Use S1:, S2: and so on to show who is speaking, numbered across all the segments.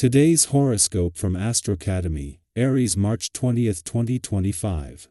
S1: Today's horoscope from Astrocademy, Aries March 20th, 2025.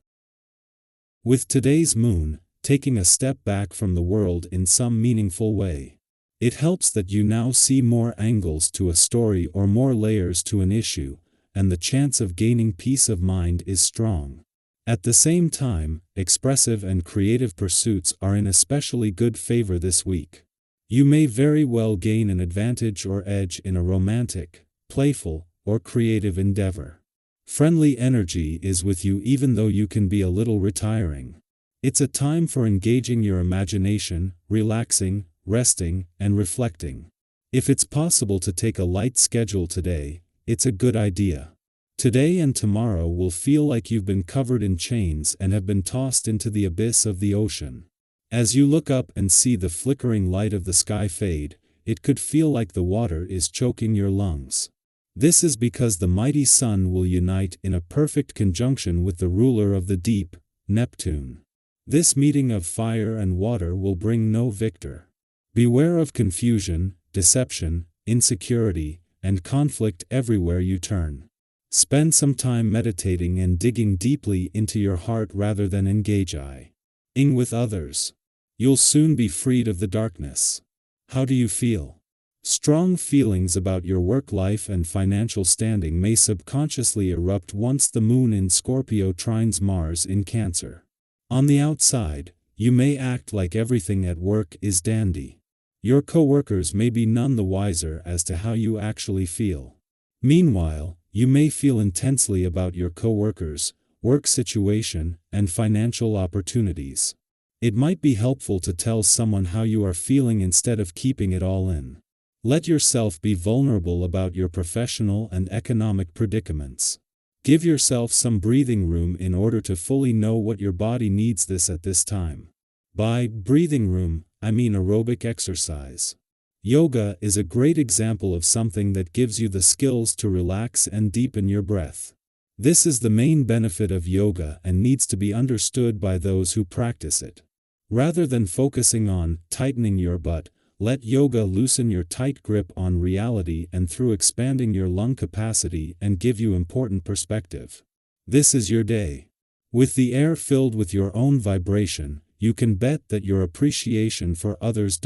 S1: With today's moon, taking a step back from the world in some meaningful way. It helps that you now see more angles to a story or more layers to an issue, and the chance of gaining peace of mind is strong. At the same time, expressive and creative pursuits are in especially good favor this week. You may very well gain an advantage or edge in a romantic, playful, or creative endeavor. Friendly energy is with you even though you can be a little retiring. It's a time for engaging your imagination, relaxing, resting, and reflecting. If it's possible to take a light schedule today, it's a good idea. Today and tomorrow will feel like you've been covered in chains and have been tossed into the abyss of the ocean. As you look up and see the flickering light of the sky fade, it could feel like the water is choking your lungs. This is because the mighty sun will unite in a perfect conjunction with the ruler of the deep, Neptune. This meeting of fire and water will bring no victor. Beware of confusion, deception, insecurity, and conflict everywhere you turn. Spend some time meditating and digging deeply into your heart rather than engaging with others. You'll soon be freed of the darkness. How do you feel? Strong feelings about your work life and financial standing may subconsciously erupt once the moon in Scorpio trines Mars in Cancer. On the outside, you may act like everything at work is dandy. Your coworkers may be none the wiser as to how you actually feel. Meanwhile, you may feel intensely about your coworkers, work situation, and financial opportunities. It might be helpful to tell someone how you are feeling instead of keeping it all in. Let yourself be vulnerable about your professional and economic predicaments. Give yourself some breathing room in order to fully know what your body needs at this time. By breathing room, I mean aerobic exercise. Yoga is a great example of something that gives you the skills to relax and deepen your breath. This is the main benefit of yoga and needs to be understood by those who practice it. Rather than focusing on tightening your butt, let yoga loosen your tight grip on reality and through expanding your lung capacity and give you important perspective. This is your day. With the air filled with your own vibration, you can bet that your appreciation for others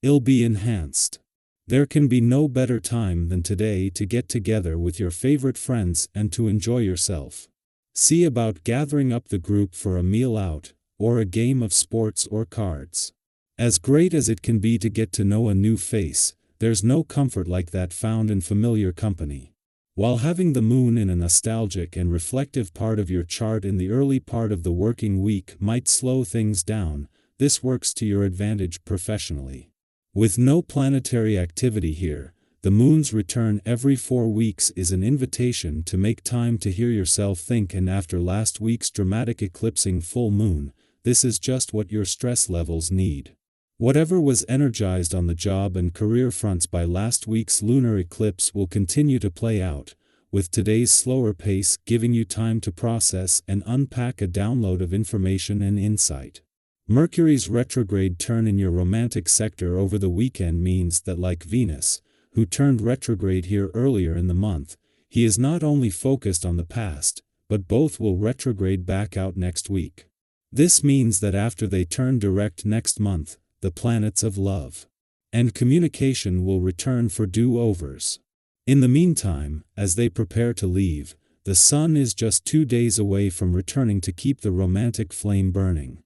S1: will be enhanced. There can be no better time than today to get together with your favorite friends and to enjoy yourself. See about gathering up the group for a meal out, or a game of sports or cards. As great as it can be to get to know a new face, there's no comfort like that found in familiar company. While having the moon in a nostalgic and reflective part of your chart in the early part of the working week might slow things down, this works to your advantage professionally. With no planetary activity here, the moon's return every 4 weeks is an invitation to make time to hear yourself think, and after last week's dramatic eclipsing full moon, this is just what your stress levels need. Whatever was energized on the job and career fronts by last week's lunar eclipse will continue to play out, with today's slower pace giving you time to process and unpack a download of information and insight. Mercury's retrograde turn in your romantic sector over the weekend means that, like Venus, who turned retrograde here earlier in the month, he is not only focused on the past, but both will retrograde back out next week. This means that after they turn direct next month, the planets of love and communication will return for do-overs. In the meantime, as they prepare to leave, the sun is just 2 days away from returning to keep the romantic flame burning.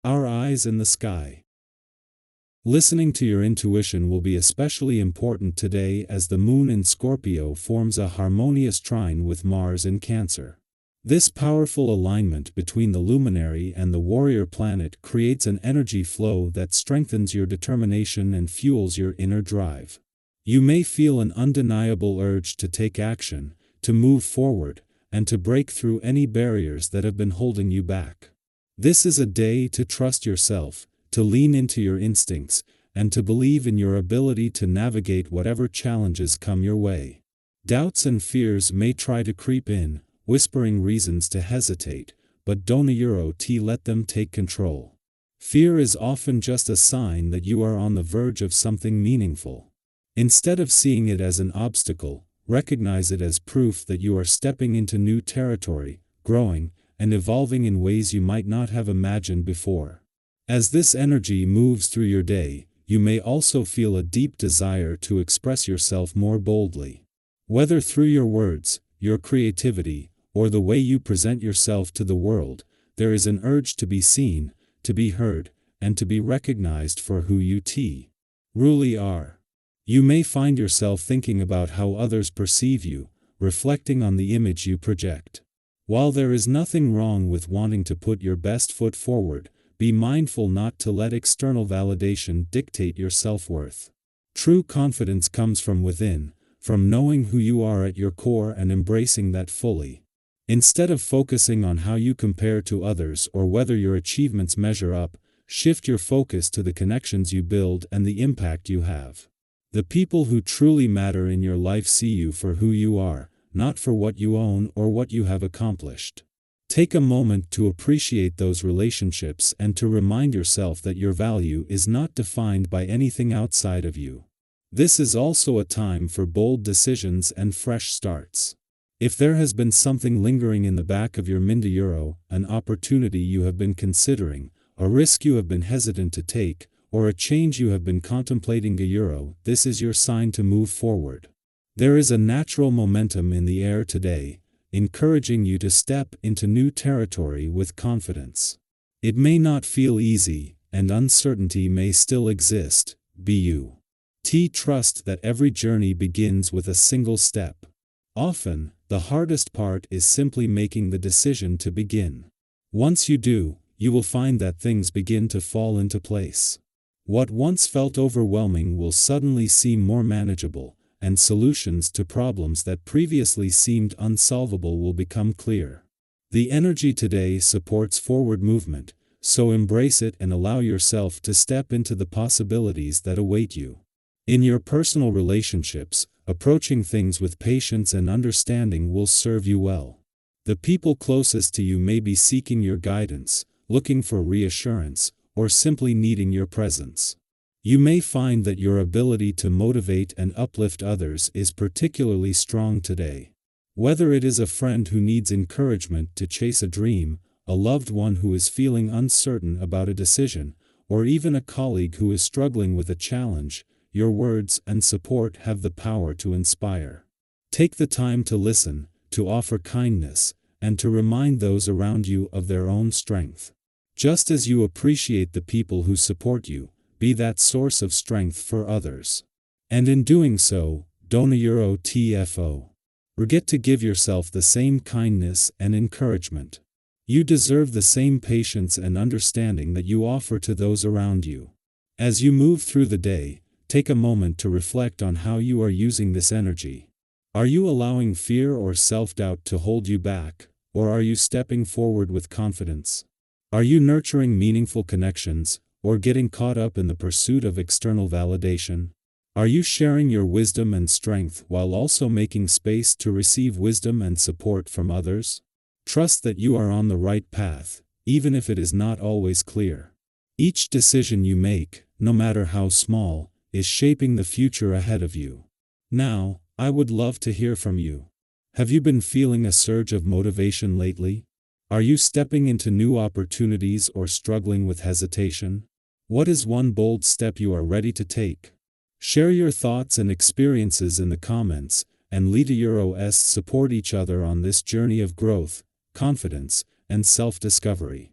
S1: Our eyes in the sky. Listening to your intuition will be especially important today as the moon in Scorpio forms a harmonious trine with Mars in Cancer. This powerful alignment between the luminary and the warrior planet creates an energy flow that strengthens your determination and fuels your inner drive. You may feel an undeniable urge to take action, to move forward, and to break through any barriers that have been holding you back. This is a day to trust yourself, to lean into your instincts, and to believe in your ability to navigate whatever challenges come your way. Doubts and fears may try to creep in, whispering reasons to hesitate, but don't let them take control. Fear is often just a sign that you are on the verge of something meaningful. Instead of seeing it as an obstacle, recognize it as proof that you are stepping into new territory, growing, and evolving in ways you might not have imagined before. As this energy moves through your day, you may also feel a deep desire to express yourself more boldly. Whether through your words, your creativity, or the way you present yourself to the world, there is an urge to be seen, to be heard, and to be recognized for who you truly are. You may find yourself thinking about how others perceive you, reflecting on the image you project. While there is nothing wrong with wanting to put your best foot forward, be mindful not to let external validation dictate your self-worth. True confidence comes from within, from knowing who you are at your core and embracing that fully. Instead of focusing on how you compare to others or whether your achievements measure up, shift your focus to the connections you build and the impact you have. The people who truly matter in your life see you for who you are, not for what you own or what you have accomplished. Take a moment to appreciate those relationships and to remind yourself that your value is not defined by anything outside of you. This is also a time for bold decisions and fresh starts. If there has been something lingering in the back of your mind, an opportunity you have been considering, a risk you have been hesitant to take, or a change you have been contemplating, this is your sign to move forward. There is a natural momentum in the air today, encouraging you to step into new territory with confidence. It may not feel easy, and uncertainty may still exist, trust that every journey begins with a single step. Often, the hardest part is simply making the decision to begin. Once you do, you will find that things begin to fall into place. What once felt overwhelming will suddenly seem more manageable, and solutions to problems that previously seemed unsolvable will become clear. The energy today supports forward movement, so embrace it and allow yourself to step into the possibilities that await you. In your personal relationships, approaching things with patience and understanding will serve you well. The people closest to you may be seeking your guidance, looking for reassurance, or simply needing your presence. You may find that your ability to motivate and uplift others is particularly strong today. Whether it is a friend who needs encouragement to chase a dream, a loved one who is feeling uncertain about a decision, or even a colleague who is struggling with a challenge, your words and support have the power to inspire. Take the time to listen, to offer kindness, and to remind those around you of their own strength. Just as you appreciate the people who support you, be that source of strength for others. And in doing so, don't forget to give yourself the same kindness and encouragement. You deserve the same patience and understanding that you offer to those around you. As you move through the day, take a moment to reflect on how you are using this energy. Are you allowing fear or self-doubt to hold you back, or are you stepping forward with confidence? Are you nurturing meaningful connections, or getting caught up in the pursuit of external validation? Are you sharing your wisdom and strength while also making space to receive wisdom and support from others? Trust that you are on the right path, even if it is not always clear. Each decision you make, no matter how small, is shaping the future ahead of you. Now, I would love to hear from you. Have you been feeling a surge of motivation lately? Are you stepping into new opportunities or struggling with hesitation? What is one bold step you are ready to take? Share your thoughts and experiences in the comments, and let us support each other on this journey of growth, confidence, and self-discovery.